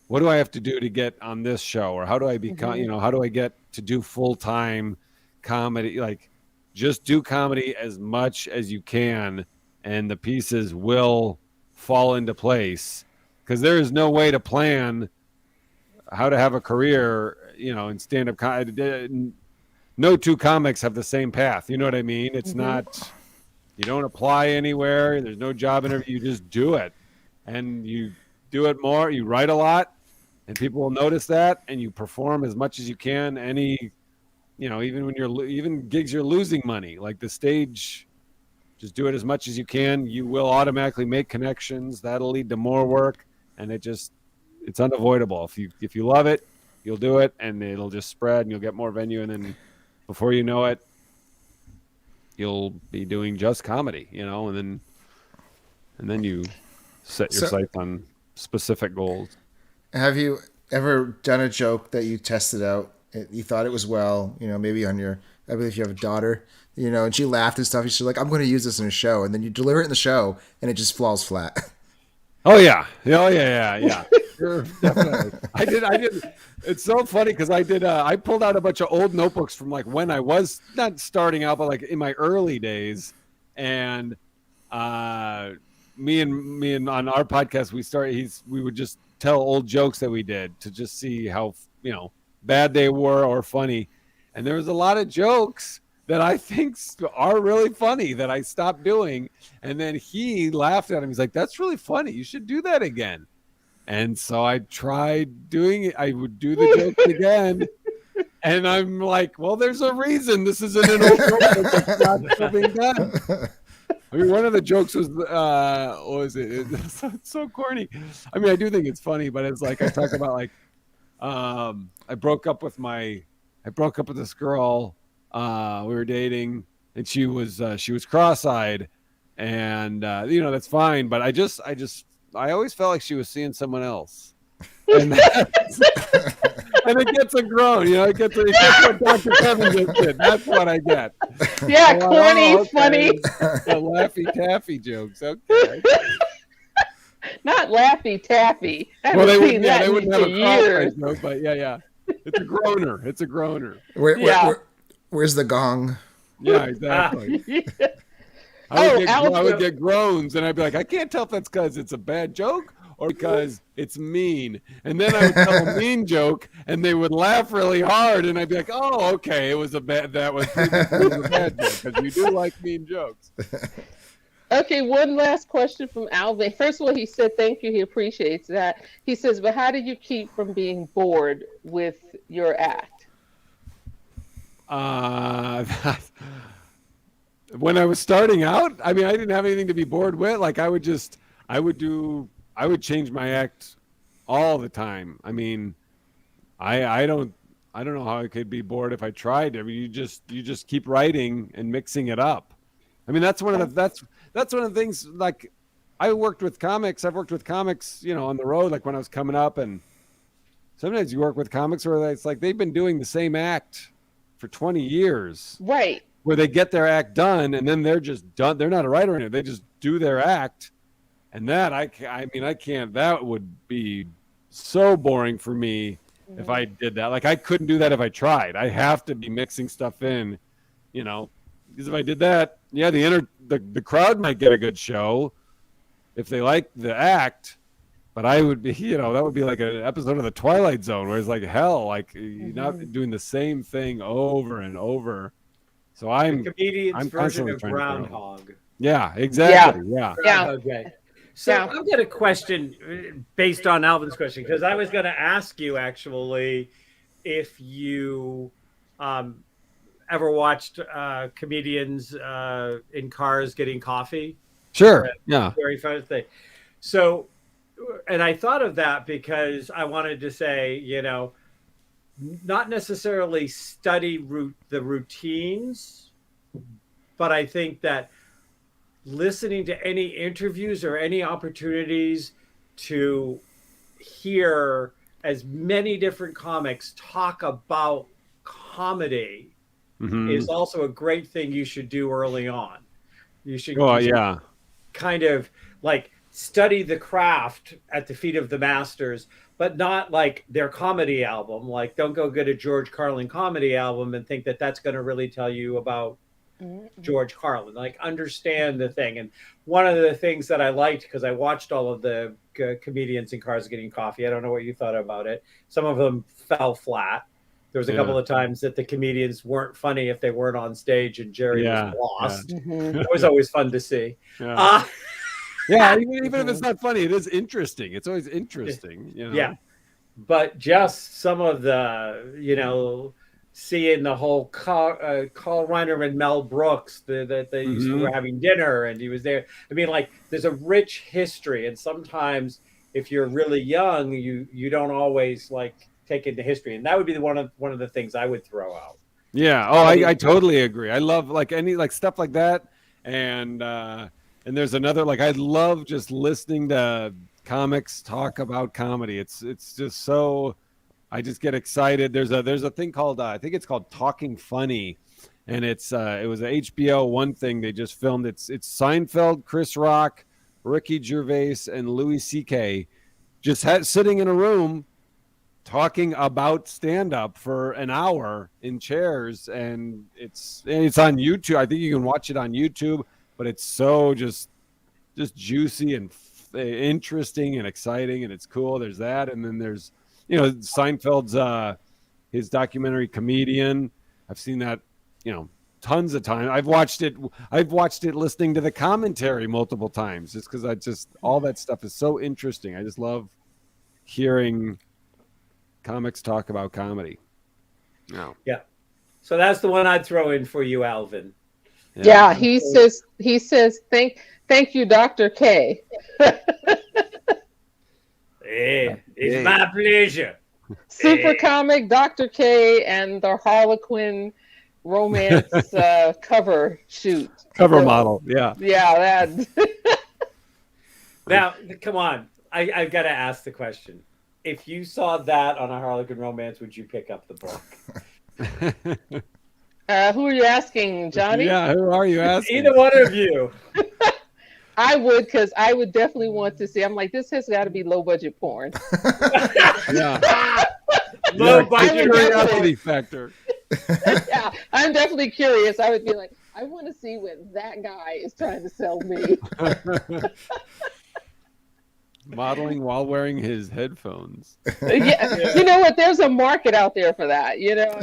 What do I have to do to get on this show? Or how do I become, how do I get to do full-time comedy? Like, just do comedy as much as you can, and the pieces will fall into place, because there is no way to plan how to have a career, in stand-up comedy. No 2 comics have the same path. You know what I mean? It's not, you don't apply anywhere. There's no job interview. You just do it, and you do it more. You write a lot, and people will notice that, and you perform as much as you can. Even when even gigs you're losing money, like the stage, just do it as much as you can. You will automatically make connections. That'll lead to more work, and it's unavoidable. If you love it, you'll do it, and it'll just spread, and you'll get more venue, and then before you know it, you'll be doing just comedy, and then you set your sights on specific goals. Have you ever done a joke that you tested out? You thought it was maybe on I believe you have a daughter, and she laughed and stuff. She's like, I'm going to use this in a show. And then you deliver it in the show, and it just falls flat. Oh, yeah. Oh, yeah. Sure, definitely. I did. It's so funny because I pulled out a bunch of old notebooks from like when I was not starting out, but like in my early days. And me and on our podcast, we would just tell old jokes that we did to just see how, bad they were or funny. And there was a lot of jokes that I think are really funny that I stopped doing. And then he laughed at him. He's like, that's really funny. You should do that again. And so I tried doing it. I would do the jokes again. And I'm like, well, there's a reason this isn't an old joke that's not still being done. I mean, one of the jokes was, what was it? It's so corny. I mean, I do think it's funny, but it's like I talk about like, I broke up with this girl. We were dating, and she was cross-eyed, and that's fine. But I always felt like she was seeing someone else, and and it gets a groan. It gets what Dr. Kevin just did. That's what I get. Yeah, corny, funny. The Laffy Taffy jokes. Okay. Not Laffy Taffy. Well, they wouldn't have a cross-eyed joke, but yeah. It's a groaner. Where's the gong? Yeah, exactly. I would get groans, and I'd be like, I can't tell if that's because it's a bad joke or because it's mean. And then I would tell a mean joke, and they would laugh really hard, and I'd be like, oh, okay, it was a bad joke, because you do like mean jokes. Okay, one last question from Alvin. First of all, he said thank you. He appreciates that. He says, but how did you keep from being bored with your act? When I was starting out, I mean, I didn't have anything to be bored with. Like I would change my act all the time. I mean, I don't know how I could be bored if I tried. I mean, you just keep writing and mixing it up. I mean, that's one of the things. Like, I've worked with comics, on the road, like when I was coming up, and sometimes you work with comics where it's like they've been doing the same act for 20 years, right? Where they get their act done, and then they're just done. They're not a writer anymore. They just do their act, and that I can't. That would be so boring for me if I did that. Like I couldn't do that if I tried. I have to be mixing stuff in, because if I did that, yeah, the crowd might get a good show if they like the act, but I would be, that would be like an episode of The Twilight Zone where it's like hell, like you're not doing the same thing over and over. So I'm the comedian's version of Groundhog. Yeah, exactly. Yeah. Okay. So I've got a question based on Alvin's question, because I was going to ask you actually if you ever watched comedians in cars getting coffee. Sure. Yeah. Very fun thing. So, and I thought of that because I wanted to say, not necessarily study the routines, but I think that listening to any interviews or any opportunities to hear as many different comics talk about comedy is also a great thing you should do early on. You should kind of like study the craft at the feet of the masters, but not like their comedy album. Like, don't go get a George Carlin comedy album and think that that's going to really tell you about George Carlin. Like, understand the thing. And one of the things that I liked, because I watched all of the comedians in cars getting coffee, I don't know what you thought about it. Some of them fell flat. There was a couple of times that the comedians weren't funny if they weren't on stage, and Jerry was lost. It was always fun to see. Yeah, even if it's not funny, it is interesting. It's always interesting. Yeah, but just some of the, seeing the whole Carl Reiner and Mel Brooks, that they were having dinner and he was there. I mean, like, there's a rich history, and sometimes if you're really young, you don't always like take into history, and that would be one of the things I would throw out. Yeah. Oh, I totally agree. I love like any like stuff like that, and there's another, like, I love just listening to comics talk about comedy. It's just so, I just get excited. There's a thing called I think it's called Talking Funny, and it was an HBO One thing they just filmed. It's Seinfeld, Chris Rock, Ricky Gervais, and Louis C.K. just sitting in a room talking about stand-up for an hour in chairs, and it's on YouTube. I think you can watch it on YouTube, but it's so just juicy and interesting and exciting, and it's cool. There's that, and then there's Seinfeld's his documentary Comedian. I've seen that tons of times. I've watched it listening to the commentary multiple times, just because all that stuff is so interesting. I just love hearing comics talk about comedy. Yeah, so that's the one I'd throw in for you, Alvin. Yeah, he says thank you, Dr. K. Hey, it's my pleasure. Super comic Dr. K and the Harlequin romance cover shoot. Cover model. Yeah. Yeah, that. Now, come on. I've got to ask the question. If you saw that on a Harlequin romance, would you pick up the book? Who are you asking, Johnny? Yeah, who are you asking? Either one of you. I would, because I would definitely want to see. I'm like, this has got to be low budget porn. Yeah. Low budget curiosity factor. Yeah, I'm definitely curious. I would be like, I want to see what that guy is trying to sell me. Modeling while wearing his headphones. Yeah, you know what? There's a market out there for that. You know,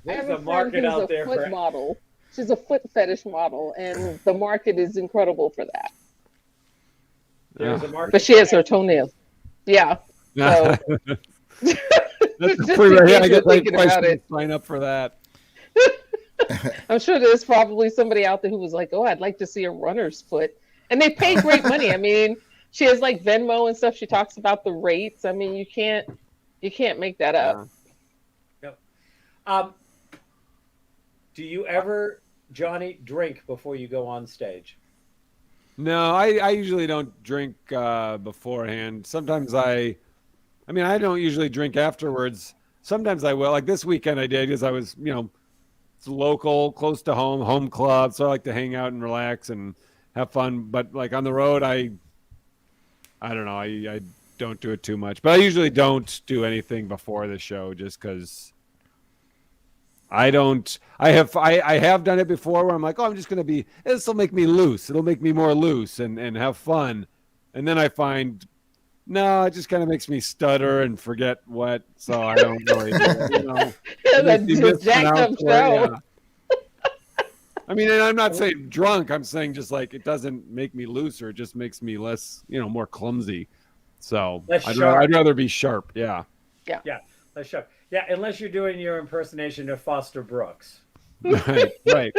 I have a market out there for model. She's a foot fetish model, and the market is incredible for that. There's a market, but she has her toenails. Yeah. So. That's pretty I guess I should sign up for that. I'm sure there's probably somebody out there who was like, "Oh, I'd like to see a runner's foot," and they pay great money. I mean, she has like Venmo and stuff. She talks about the rates. I mean, you can't make that up. Yep. Do you ever, Johnny, drink before you go on stage? No, I usually don't drink beforehand. Sometimes I don't usually drink afterwards. Sometimes I will. Like this weekend I did because I was, it's local, close to home club. So I like to hang out and relax and have fun. But like on the road, I don't know. I don't do it too much. But I usually don't do anything before the show just because I have done it before where I'm like, oh, I'm just going to be, this will make me loose. It'll make me more loose and have fun. And then I find, no, it just kind of makes me stutter and forget what. So I don't really, That's jacked up show. Yeah. I mean, and I'm not saying drunk. I'm saying just like it doesn't make me looser. It just makes me less, more clumsy. So I'd rather be sharp. Yeah. Yeah. Less sharp. Yeah. Unless you're doing your impersonation of Foster Brooks. Right.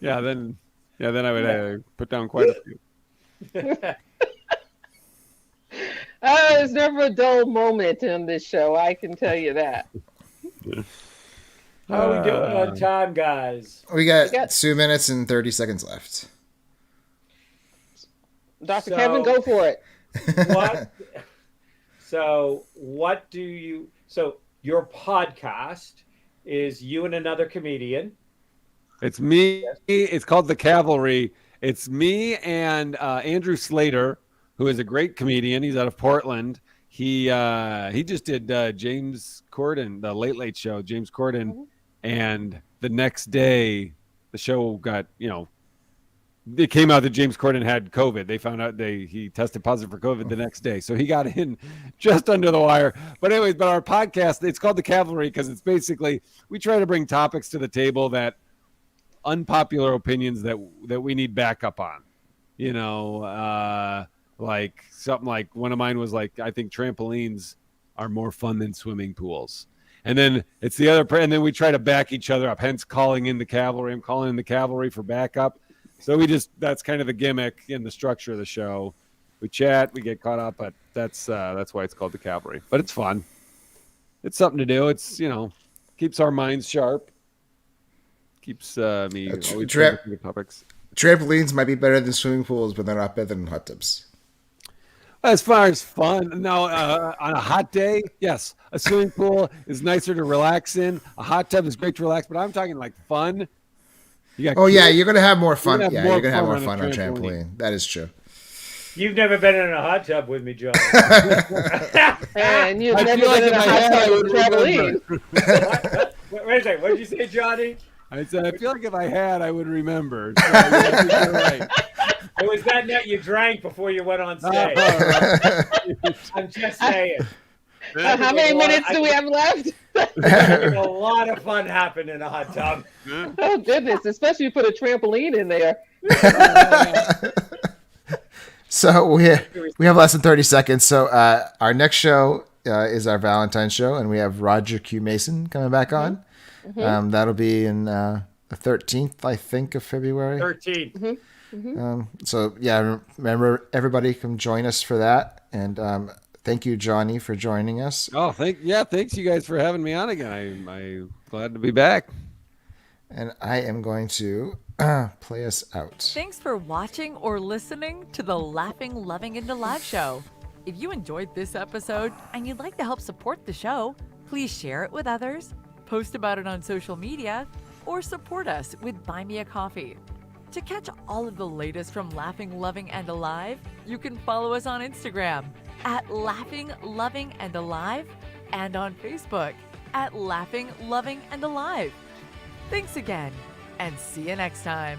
Yeah. Then I would put down quite a few. There's never a dull moment in this show. I can tell you that. How are we doing on time, guys? We got 2 minutes and 30 seconds left. Dr. Kevin, go for it. So your podcast is you and another comedian. It's me. Yes. It's called The Cavalry. It's me and Andrew Slater, who is a great comedian. He's out of Portland. He just did James Corden, the Late Late Show, James Corden. Mm-hmm. And the next day, the show got, it came out that James Corden had COVID. They found out he tested positive for COVID the next day. So he got in just under the wire. But anyways, our podcast, it's called The Cavalry because it's basically, we try to bring topics to the table that unpopular opinions that we need backup on. Like something like one of mine was like, I think trampolines are more fun than swimming pools. And then it's the other, and then we try to back each other up, hence calling in the cavalry. I'm calling in the cavalry for backup. So that's kind of the gimmick in the structure of the show. We chat, we get caught up, but that's why it's called The Cavalry. But it's fun. It's something to do. It's, keeps our minds sharp. Keeps me always thinking topics. Trampolines might be better than swimming pools, but they're not better than hot tubs. As far as fun, no, on a hot day, yes, a swimming pool is nicer to relax in. A hot tub is great to relax, but I'm talking like fun. You're going to have more fun. You're going to have more fun on trampoline. That is true. You've never been in a hot tub with me, John. And you've never been in a hot tub with trampoline. Wait a second. What did you say, Johnny? I said, I feel like if I had, I would remember. So, you're right. It was that night you drank before you went on stage. I'm just saying. How many minutes do we have left? A lot of fun happened in a hot tub. Oh, goodness. Especially if you put a trampoline in there. So we have less than 30 seconds. So our next show is our Valentine's show, and we have Roger Q. Mason coming back on. Mm-hmm. That'll be in the 13th, I think, of February. 13th. Mm-hmm. So yeah, remember, everybody come join us for that. And thank you, Johnny, for joining us. Oh, thanks you guys for having me on again. I'm glad to be back. And I am going to play us out. Thanks for watching or listening to the Laughing, Loving, and Alive show. If you enjoyed this episode and you'd like to help support the show, please share it with others, post about it on social media, or support us with Buy Me a Coffee. To catch all of the latest from Laughing, Loving, and Alive, you can follow us on Instagram at Laughing, Loving, and Alive, and on Facebook at Laughing, Loving, and Alive. Thanks again, and see you next time.